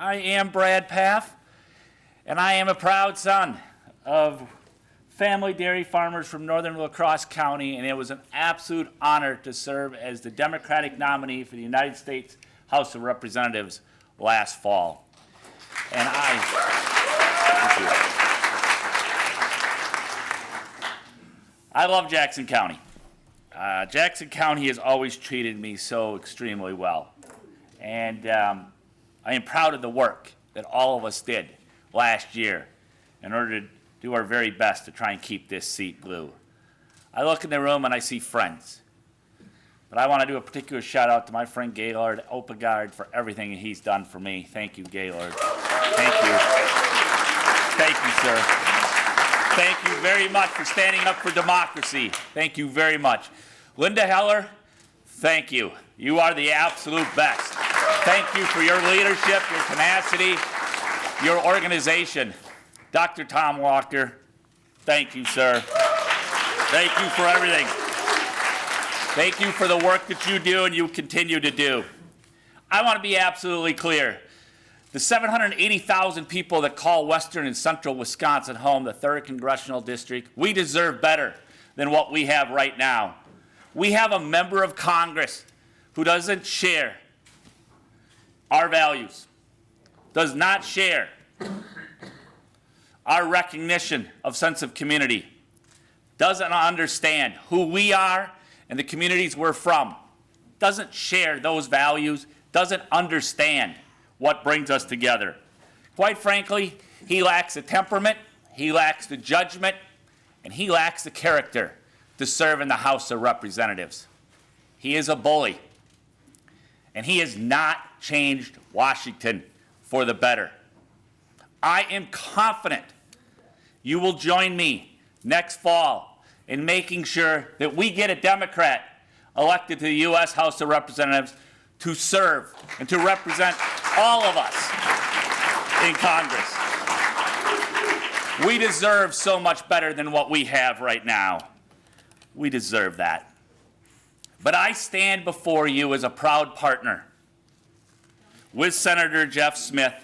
I am Brad Paff, and I am a proud son of family dairy farmers from northern La Crosse County, and it was an absolute honor to serve as the Democratic nominee for the United States House of Representatives last fall. And I love Jackson County. Jackson County has always treated me so extremely well. And I am proud of the work that all of us did last year in order to do our very best to try and keep this seat blue. I look in the room and I see friends. But I want to do a particular shout out to my friend Gaylord Opegard for everything he's done for me. Thank you, Gaylord. Thank you. Thank you, sir. Thank you very much for standing up for democracy. Thank you very much. Linda Heller, thank you. You are the absolute best. Thank you for your leadership, your tenacity, your organization. Dr. Tom Walker, thank you, sir. Thank you for everything. Thank you for the work that you do and you continue to do. I want to be absolutely clear. The 780,000 people that call western and central Wisconsin home, the 3rd Congressional District, we deserve better than what we have right now. We have a member of Congress who doesn't share our values, does not share our recognition of sense of community, doesn't understand who we are and the communities we're from, doesn't share those values, doesn't understand what brings us together. Quite frankly, he lacks the temperament, he lacks the judgment, and he lacks the character to serve in the House of Representatives. He is a bully, and he has not changed Washington for the better. I am confident you will join me next fall in making sure that we get a Democrat elected to the U.S. House of Representatives to serve and to represent all of us in Congress. We deserve so much better than what we have right now. We deserve that. But I stand before you as a proud partner with Senator Jeff Smith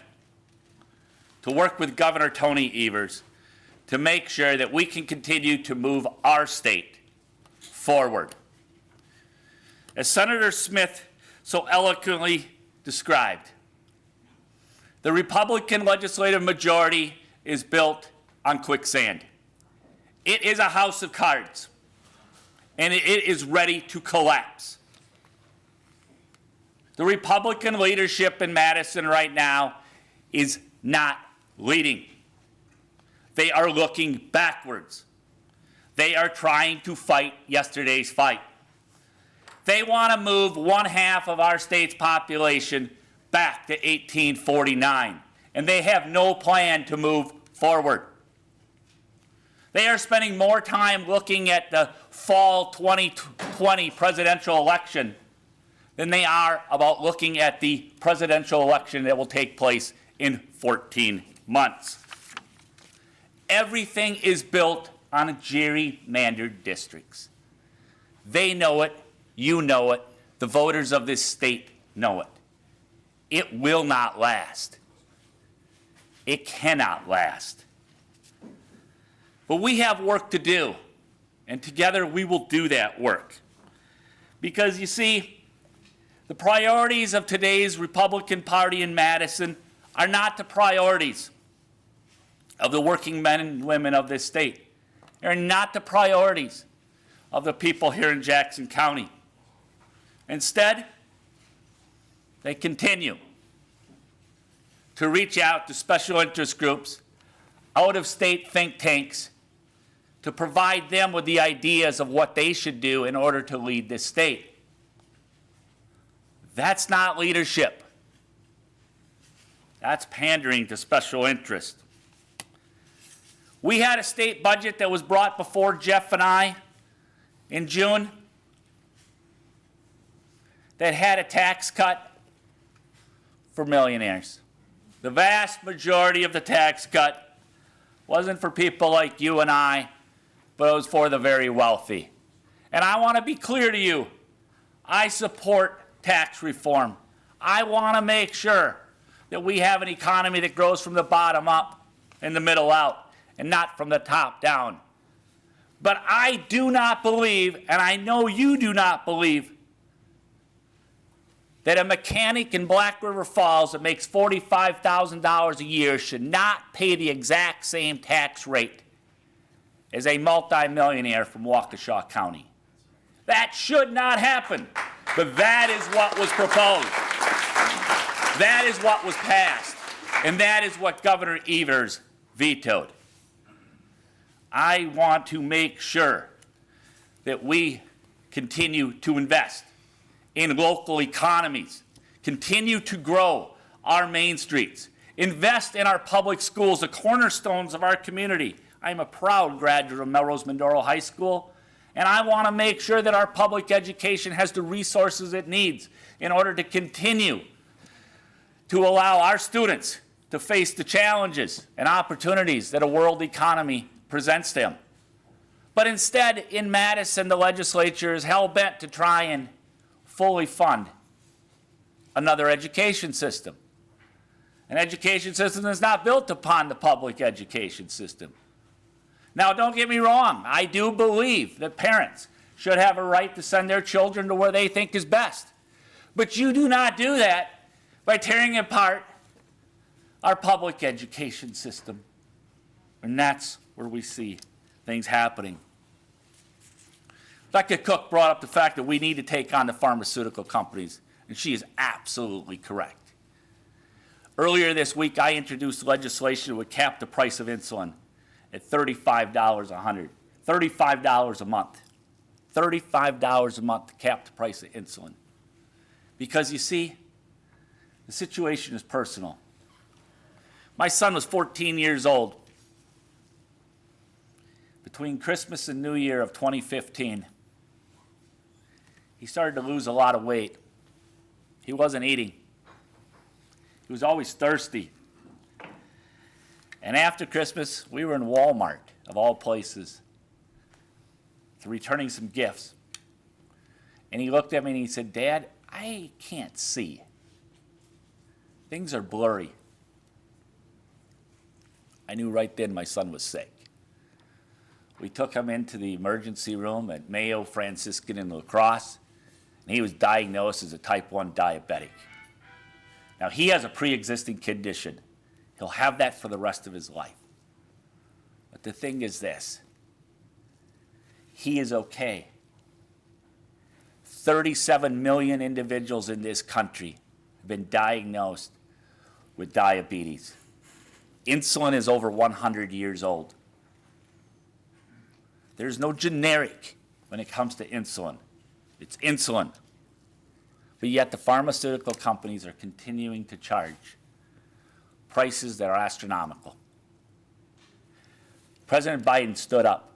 to work with Governor Tony Evers to make sure that we can continue to move our state forward. As Senator Smith so eloquently described, the Republican legislative majority is built on quicksand. It is a house of cards, and it is ready to collapse. The Republican leadership in Madison right now is not leading. They are looking backwards. They are trying to fight yesterday's fight. They want to move 1/2 of our state's population back to 1849, and they have no plan to move forward. They are spending more time looking at the fall 2020 presidential election than they are about looking at the presidential election that will take place in 14 months. Everything is built on gerrymandered districts. They know it, you know it, the voters of this state know it. It will not last. It cannot last. But we have work to do, and together we will do that work. Because you see, the priorities of today's Republican Party in Madison are not the priorities of the working men and women of this state. They're not the priorities of the people here in Jackson County. Instead, they continue to reach out to special interest groups, out-of-state think tanks, to provide them with the ideas of what they should do in order to lead this state. That's not leadership. That's pandering to special interest. We had a state budget that was brought before Jeff and I in June that had a tax cut for millionaires. The vast majority of the tax cut wasn't for people like you and I, but it was for the very wealthy. And I want to be clear to you, I support tax reform. I want to make sure that we have an economy that grows from the bottom up and the middle out, and not from the top down. But I do not believe, and I know you do not believe, that a mechanic in Black River Falls that makes $45,000 a year should not pay the exact same tax rate as a multimillionaire from Waukesha County. That should not happen, but that is what was proposed. That is what was passed, and that is what Governor Evers vetoed. I want to make sure that we continue to invest in local economies, continue to grow our main streets, invest in our public schools, the cornerstones of our community. I'm a proud graduate of Melrose Mindoro High School, and I want to make sure that our public education has the resources it needs in order to continue to allow our students to face the challenges and opportunities that a world economy presents them. But instead, in Madison, the legislature is hell-bent to try and fully fund another education system. An education system that's not built upon the public education system. Now, don't get me wrong. I do believe that parents should have a right to send their children to where they think is best. But you do not do that by tearing apart our public education system. And that's where we see things happening. Dr. Cook brought up the fact that we need to take on the pharmaceutical companies, and she is absolutely correct. Earlier this week, I introduced legislation that would cap the price of insulin at $35 a month. $35 a month to cap the price of insulin. Because you see, the situation is personal. My son was 14 years old. Between Christmas and New Year of 2015, he started to lose a lot of weight. He wasn't eating. He was always thirsty. And after Christmas, we were in Walmart, of all places, returning some gifts. And he looked at me and he said, "Dad, I can't see. Things are blurry." I knew right then my son was sick. We took him into the emergency room at Mayo Franciscan in La Crosse, and he was diagnosed as a type 1 diabetic. Now, he has a pre-existing condition. He'll have that for the rest of his life. But the thing is this, he is okay. 37 million individuals in this country have been diagnosed with diabetes. Insulin is over 100 years old. There's no generic when it comes to insulin. It's insulin. But yet the pharmaceutical companies are continuing to charge prices that are astronomical. President Biden stood up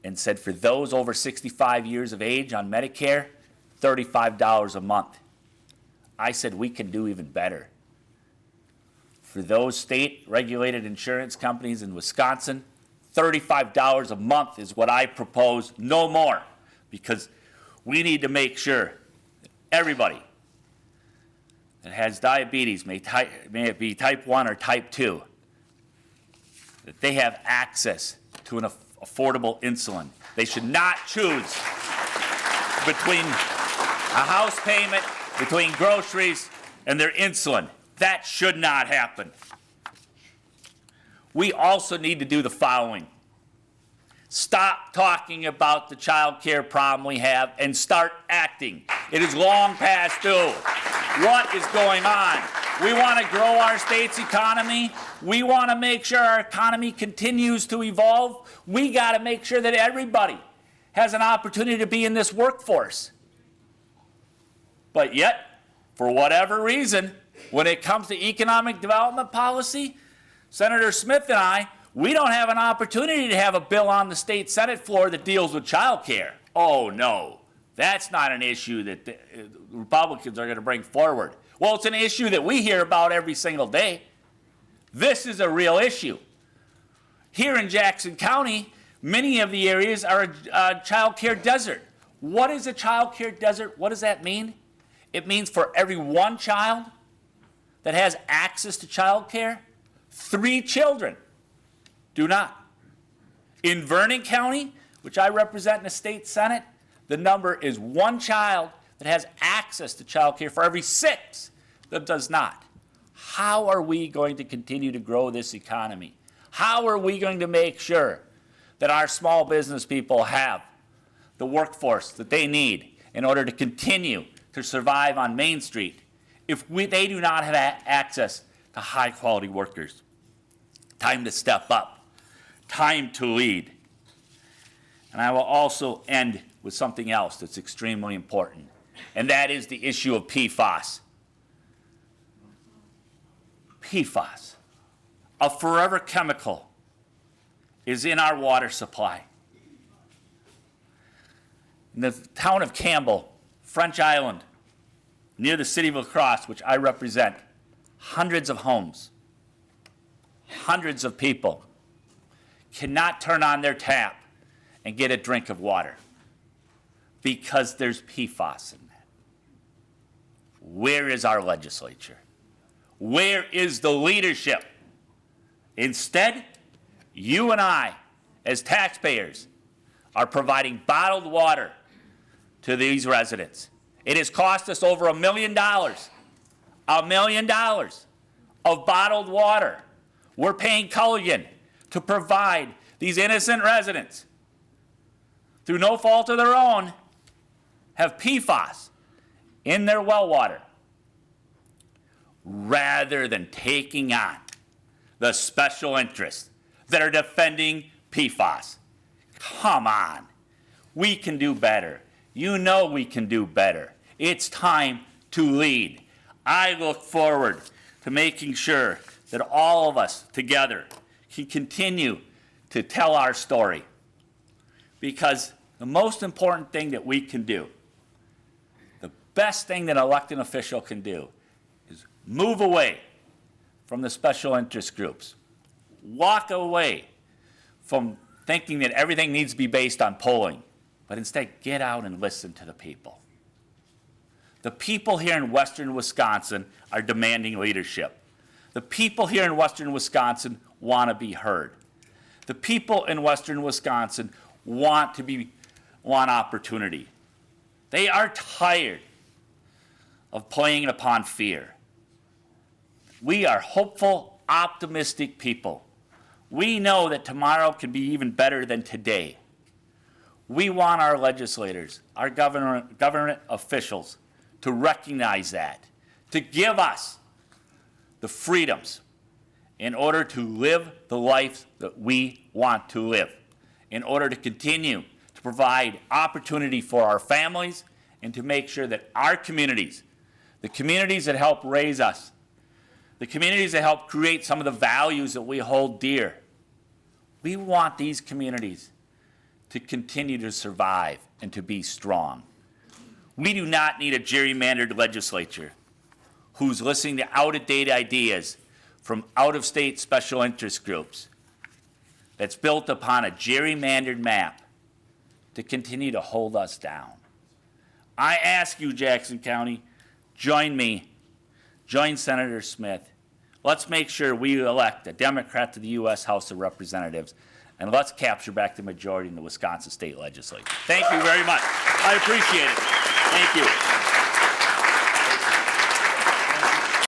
and said for those over 65 years of age on Medicare, $35 a month. I said we can do even better. For those state-regulated insurance companies in Wisconsin, $35 a month is what I propose, no more, because we need to make sure that everybody that has diabetes, may it be type 1 or type 2, that they have access to an affordable insulin. They should not choose between a house payment, between groceries, and their insulin. That should not happen. We also need to do the following. Stop talking about the child care problem we have and start acting. It is long past due. What is going on? We want to grow our state's economy. We want to make sure our economy continues to evolve. We got to make sure that everybody has an opportunity to be in this workforce. But yet, for whatever reason, when it comes to economic development policy, Senator Smith and I, we don't have an opportunity to have a bill on the state Senate floor that deals with child care. Oh, no. That's not an issue that the Republicans are going to bring forward. Well, it's an issue that we hear about every single day. This is a real issue. Here in Jackson County, many of the areas are a child care desert. What is a child care desert? What does that mean? It means for every one child, that has access to child care? 3 children do not. In Vernon County, which I represent in the state senate, the number is 1 child that has access to child care for every 6 that does not. How are we going to continue to grow this economy? How are we going to make sure that our small business people have the workforce that they need in order to continue to survive on Main Street if they do not have access to high-quality workers? Time to step up. Time to lead. And I will also end with something else that's extremely important, and that is the issue of PFAS. PFAS, a forever chemical, is in our water supply. In the town of Campbell, French Island, near the city of La Crosse, which I represent, hundreds of homes, hundreds of people cannot turn on their tap and get a drink of water because there's PFAS in that. Where is our legislature? Where is the leadership? Instead, you and I, as taxpayers, are providing bottled water to these residents. It has cost us over $1 million. $1 million of bottled water. We're paying Culligan to provide these innocent residents, through no fault of their own, have PFAS in their well water, rather than taking on the special interests that are defending PFAS. Come on. We can do better. You know we can do better. It's time to lead. I look forward to making sure that all of us together can continue to tell our story. Because the most important thing that we can do, the best thing that an elected official can do, is move away from the special interest groups. Walk away from thinking that everything needs to be based on polling, but instead get out and listen to the people. The people here in western Wisconsin are demanding leadership. The people here in western Wisconsin want to be heard. The people in western Wisconsin want opportunity. They are tired of playing upon fear. We are hopeful, optimistic people. We know that tomorrow can be even better than today. We want our legislators, our government officials, to recognize that, to give us the freedoms in order to live the life that we want to live, in order to continue to provide opportunity for our families and to make sure that our communities, the communities that help raise us, the communities that help create some of the values that we hold dear, we want these communities to continue to survive and to be strong. We do not need a gerrymandered legislature who's listening to out-of-date ideas from out-of-state special interest groups that's built upon a gerrymandered map to continue to hold us down. I ask you, Jackson County, join me, join Senator Smith. Let's make sure we elect a Democrat to the U.S. House of Representatives, and let's capture back the majority in the Wisconsin State Legislature. Thank you very much. I appreciate it. Thank you.